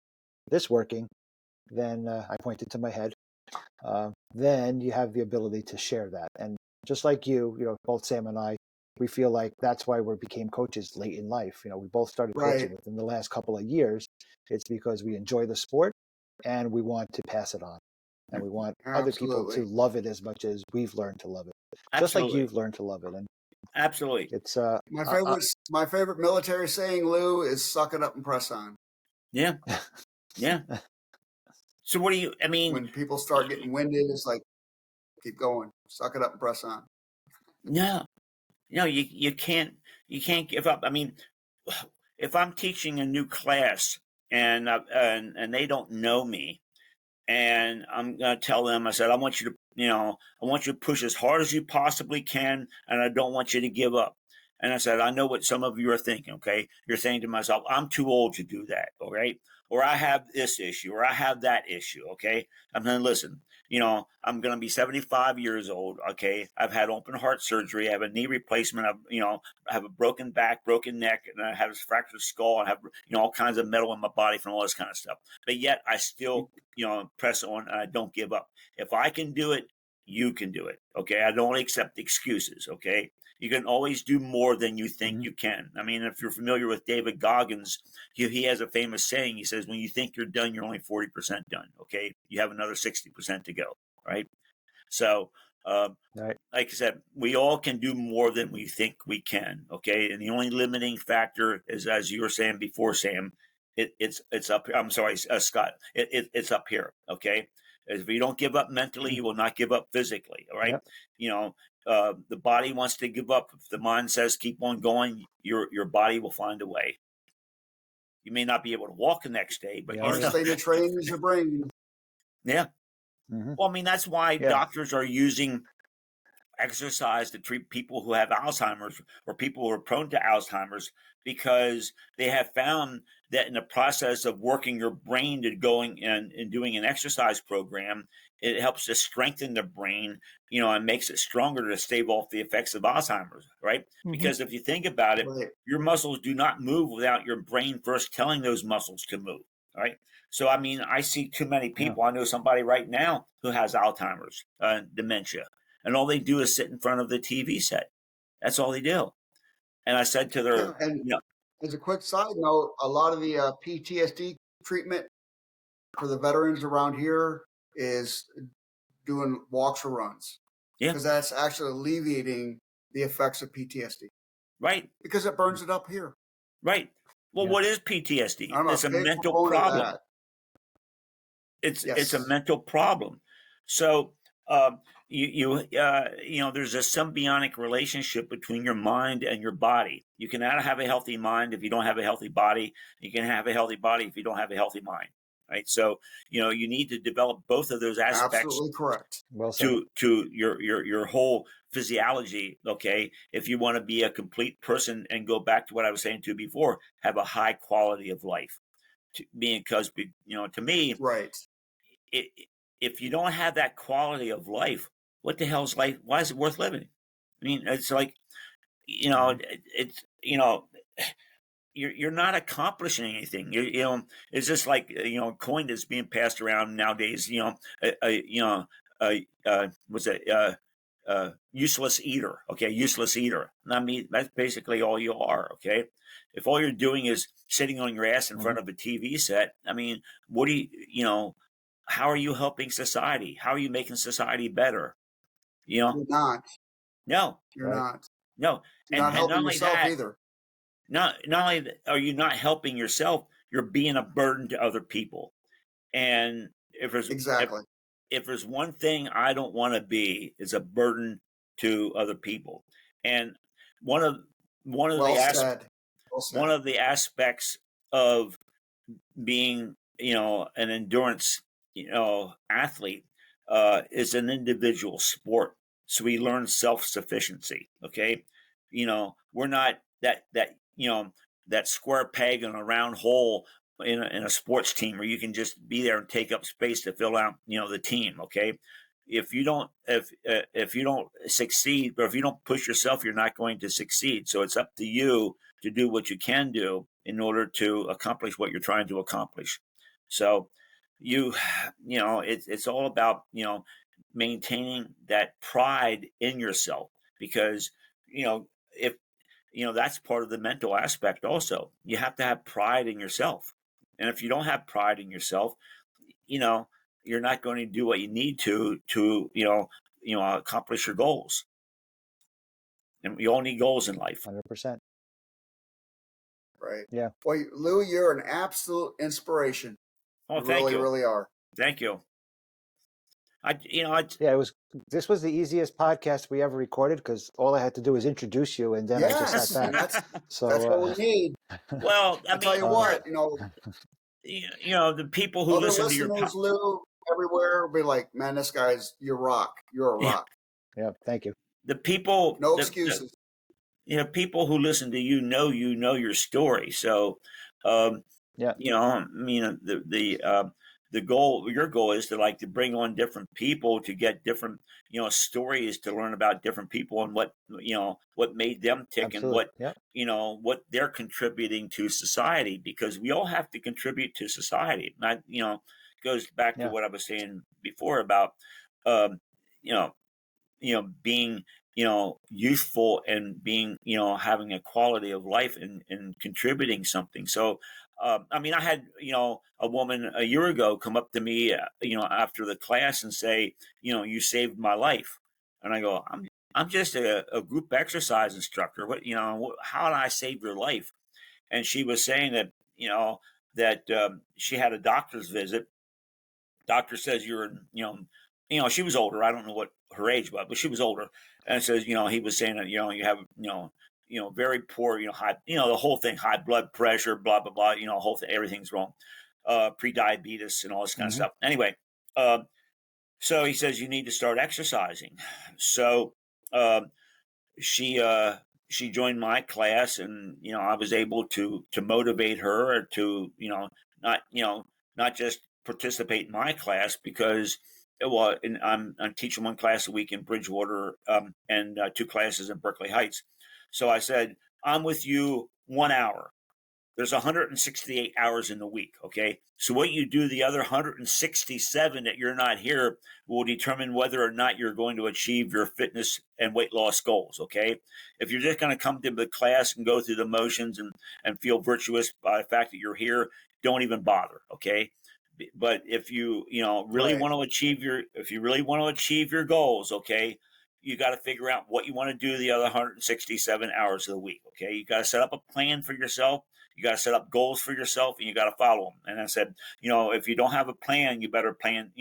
this working, then I pointed to my head. Then you have the ability to share that. And just like both Sam and I, we feel like that's why we became coaches late in life. We both started coaching Right. within the last couple of years. It's because we enjoy the sport and we want to pass it on. And we want other people to Absolutely. love it as much as we've learned to love it, just like Absolutely. you've learned to love it. And Absolutely. it's My favorite military saying, Lou, is "Suck it up and press on." Yeah. Yeah. So what do you? I mean, When people start getting winded, it's like, keep going, suck it up and press on. no, you can't give up. I mean, if I'm teaching a new class and they don't know me, and I'm going to tell them, I said, I want you to, I want you to push as hard as you possibly can, and I don't want you to give up. And I said, I know what some of you are thinking, okay? You're saying to myself, I'm too old to do that, all right? Or I have this issue, or I have that issue, okay? I'm going to listen. I'm going to be 75 years old, okay? I've had open heart surgery. I have a knee replacement. I have a broken back, broken neck, and I have a fractured skull. I have, all kinds of metal in my body from all this kind of stuff. But yet I still, press on, and I don't give up. If I can do it, you can do it, okay? I don't accept excuses, okay? You can always do more than you think you can. I mean, if you're familiar with David Goggins, he has a famous saying. He says, when you think you're done, you're only 40% done, okay? You have another 60% to go, right? So, Right. like I said, we all can do more than we think we can, okay? And the only limiting factor is, as you were saying before, Sam, it's up. I'm sorry, Scott. It's up here, okay? If you don't give up mentally, you will not give up physically, all right? Yep. The body wants to give up. If the mind says keep on going, your body will find a way. You may not be able to walk the next day, but Hardest thing to train is your brain. Yeah. Mhm. Well, I mean, that's why Yeah. doctors are using exercise to treat people who have Alzheimer's or people who are prone to Alzheimer's, because they have found that in the process of working your brain to going and doing an exercise program, it helps to strengthen the brain, and makes it stronger to stave off the effects of Alzheimer's, right? Because if you think about it, Right. your muscles do not move without your brain first telling those muscles to move, right? So, I mean, I see too many people. I know somebody right now who has Alzheimer's, dementia, and all they do is sit in front of the TV set. That's all they do. And I said to Yeah, their, and as a quick side note, a lot of the PTSD treatment for the veterans around here is doing walks or runs, because that's actually alleviating the effects of PTSD. Right. Because it burns it up here. Right. Well, what is PTSD? It's a mental problem. It's a mental problem. So there's a symbiotic relationship between your mind and your body. You cannot have a healthy mind if you don't have a healthy body. You can have a healthy body if you don't have a healthy mind. Right. So, you need to develop both of those aspects. Absolutely correct. Well said. To your whole physiology. Okay. If you want to be a complete person and go back to what I was saying to you before, have a high quality of life. Because, to me, right. If you don't have that quality of life, what the hell's life? Why is it worth living? I mean, it's like, it's, you're not accomplishing anything. It's just like, coin that's being passed around nowadays, what's it, useless eater. Okay. Useless eater. I mean, that's basically all you are. Okay. If all you're doing is sitting on your ass in front of a TV set, I mean, what do how are you helping society? How are you making society better? You're not. No. You're not. No. You're not helping yourself either. Not only are you not helping yourself, you're being a burden to other people. And if there's one thing I don't want to be, is a burden to other people. And one of the aspects of being, an endurance, athlete, is an individual sport. So we learn self-sufficiency. Okay. We're not that square peg in a round hole in a sports team where you can just be there and take up space to fill out, the team. Okay. If you don't succeed, or if you don't push yourself, you're not going to succeed. So it's up to you to do what you can do in order to accomplish what you're trying to accomplish. So it's all about, maintaining that pride in yourself, because, if, that's part of the mental aspect also. You have to have pride in yourself. And if you don't have pride in yourself, you're not going to do what you need to accomplish your goals. And we all need goals in life. 100%. Right. Yeah. Well, Lou, you're an absolute inspiration. Oh, you really, really are. Thank you. This was the easiest podcast we ever recorded because all I had to do was introduce you, and then I just Yes, sat and back. that's what we need. Well, I tell you what, the people who other listen to your listeners, Lou, everywhere will be like, man, this guy's, you're rock. You're a rock. Yeah, thank you. The people, No excuses. People who listen to you know your story. So, Yeah, the goal, your goal is to bring on different people to get different stories, to learn about different people and what made them tick, and absolutely. Yeah, what they're contributing to society, because we all have to contribute to society. Not goes back to yeah, what I was saying before about um, you know being youthful, and being having a quality of life, and contributing something. So I had a woman a year ago come up to me after the class and say, you saved my life. And I go, I'm just a group exercise instructor. How did I save your life? And she was saying that she had a doctor's visit. Doctor says she was older. I don't know what her age was, but she was older. And says, he was saying that, you have, very poor, high, the whole thing, high blood pressure, blah, blah, blah, whole thing, everything's wrong. Pre-diabetes and all this kind of stuff. Anyway, so he says, you need to start exercising. So, she joined my class, and I was able to motivate her to not not just participate in my class, because I'm teaching one class a week in Bridgewater, and 2 classes in Berkeley Heights. So I said, I'm with you 1 hour. There's 168 hours in the week. Okay. So what you do the other 167 that you're not here will determine whether or not you're going to achieve your fitness and weight loss goals. Okay. If you're just going to come to the class and go through the motions, and feel virtuous by the fact that you're here, don't even bother. Okay. But if you, really want to achieve your goals, okay, you got to figure out what you want to do the other 167 hours of the week. Okay. You got to set up a plan for yourself. You got to set up goals for yourself, and you got to follow them. And I said, if you don't have a plan, you better plan,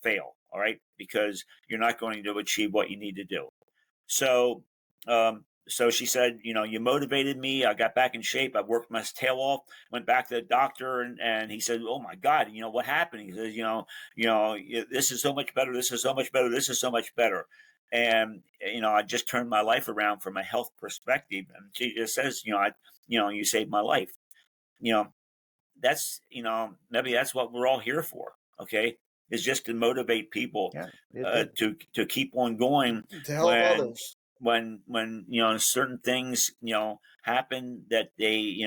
fail. All right. Because you're not going to achieve what you need to do. So, so she said, you motivated me. I got back in shape. I worked my tail off, went back to the doctor, and he said, oh my God, what happened? He says, this is so much better. This is so much better. This is so much better. And, I just turned my life around from a health perspective. And she just says, you saved my life. That's, maybe that's what we're all here for. Okay. Is just to motivate people, to keep on going, to help others. When certain things happen, that they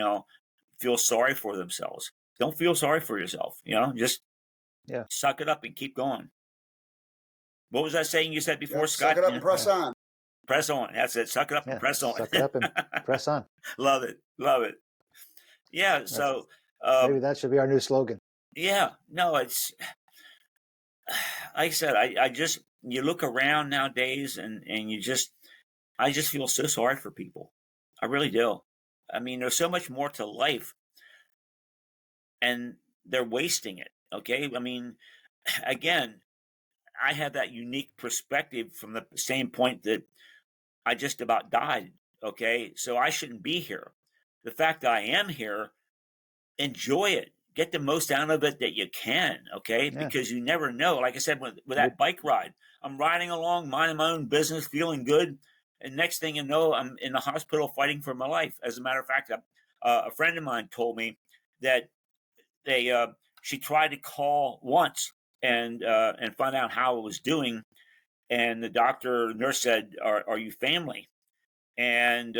feel sorry for themselves. Don't feel sorry for yourself. Just suck it up and keep going. What was that saying you said before, Scott? Suck it up and press on. Press on. That's it. Suck it up and press on. Suck it up and press on. Love it. Yeah. So maybe that should be our new slogan. Yeah. No, it's like I said, I just, you look around nowadays, and I just feel so sorry for people. I really do. I mean, there's so much more to life, and they're wasting it. Okay. I mean, again, I have that unique perspective from the same point that I just about died. Okay. So I shouldn't be here. The fact that I am here, enjoy it. Get the most out of it that you can. Okay. Because you never know. Like I said, with that bike ride, I'm riding along, minding my own business, feeling good. And next thing you know, I'm in the hospital fighting for my life. As a matter of fact, a friend of mine told me that she tried to call once and find out how I was doing. And the nurse said, are you family? And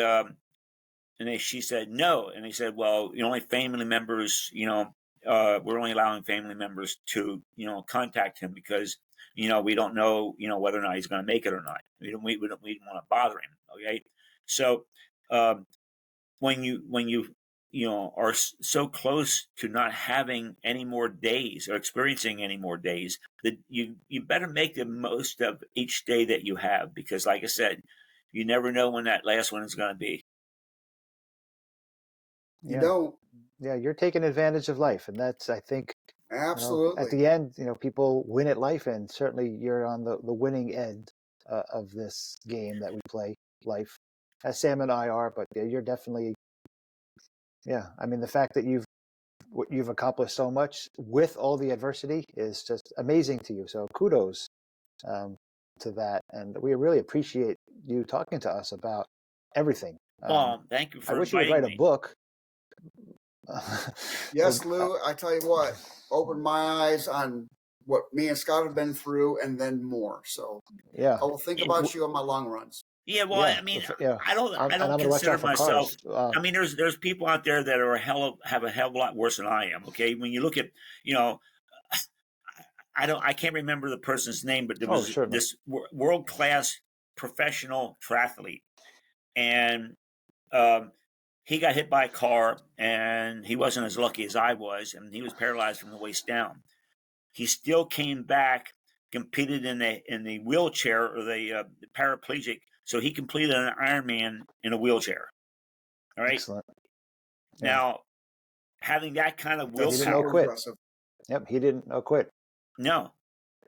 she said no. And they said, well, only family members, we're only allowing family members to, contact him, because, we don't know, whether or not he's going to make it or not. We don't want to bother him. Okay. So, when you are so close to not having any more days, or experiencing any more days, that you better make the most of each day that you have, because like I said, you never know when that last one is going to be. You don't. Yeah, you're taking advantage of life, and that's, I think, Absolutely. At the end, people win at life, and certainly you're on the winning end of this game that we play, life, as Sam and I are. But you're definitely, I mean, the fact that you've accomplished so much with all the adversity is just amazing to you. So kudos to that, and we really appreciate you talking to us about everything. Thank you I for wish you would inviting write a me. book. Yes, Lou, I tell you what, opened my eyes on what me and Scott have been through, and then more. So Yeah, I will think about you on my long runs. Yeah, well, I mean, I don't and I'm going to watch consider out for myself. cars. I mean, there's people out there that are have a hell of a lot worse than I am. Okay, when you look at, I can't remember the person's name, but there was this world class professional triathlete, and he got hit by a car, and he wasn't as lucky as I was, and he was paralyzed from the waist down. He still came back, competed in the wheelchair, or the paraplegic. So he completed an Ironman in a wheelchair. All right. Excellent. Yeah. Now, having that kind of willpower. He didn't know quit. Yep, he didn't know quit. No.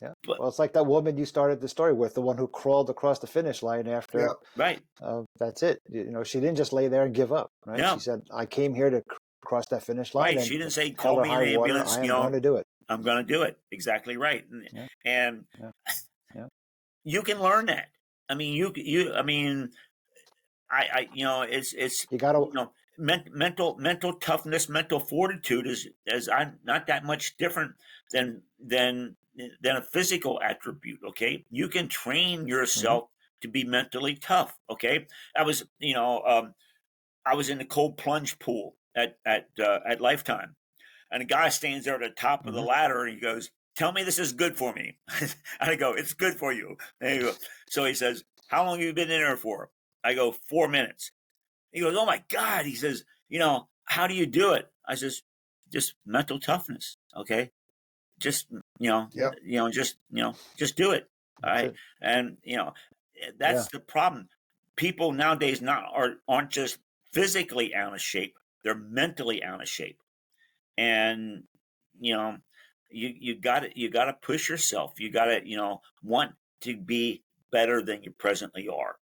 Yeah. Well, it's like that woman you started the story with, the one who crawled across the finish line after. Yeah. Right. That's it. She didn't just lay there and give up. Right. No. She said, "I came here to cross that finish line." Right. And she didn't say, "Call me an ambulance." I am going to do it. I'm going to do it. Exactly right. And you can learn that. I mean, I mean, it's you got to mental toughness, mental fortitude is not that much different than a physical attribute. Okay, you can train yourself to be mentally tough. Okay, I was in the cold plunge pool at Lifetime, and a guy stands there at the top of the ladder and he goes, "Tell me this is good for me." And I go, "It's good for you." And he goes, so he says, "How long have you been in there for?" I go, 4 minutes. He goes, "Oh my God." He says, "How do you do it?" I says, "Just mental toughness. Okay. Just, just do it." All right. And, that's the problem. People nowadays aren't just physically out of shape. They're mentally out of shape. And, you got to push yourself. You got to, want to be better than you presently are.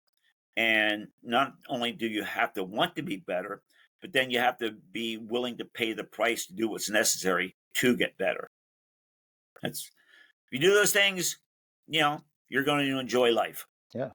And not only do you have to want to be better, but then you have to be willing to pay the price to do what's necessary to get better. If you do those things, you're going to enjoy life. Yeah.